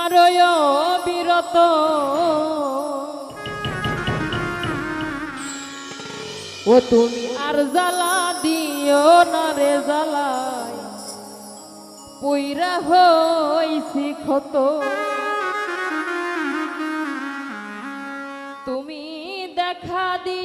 তোমারই বিরত ও তুমি আর জ্বালা দিও না রে জ্বালাই পইরা হইছি ক্ষত তুমি দেখা দি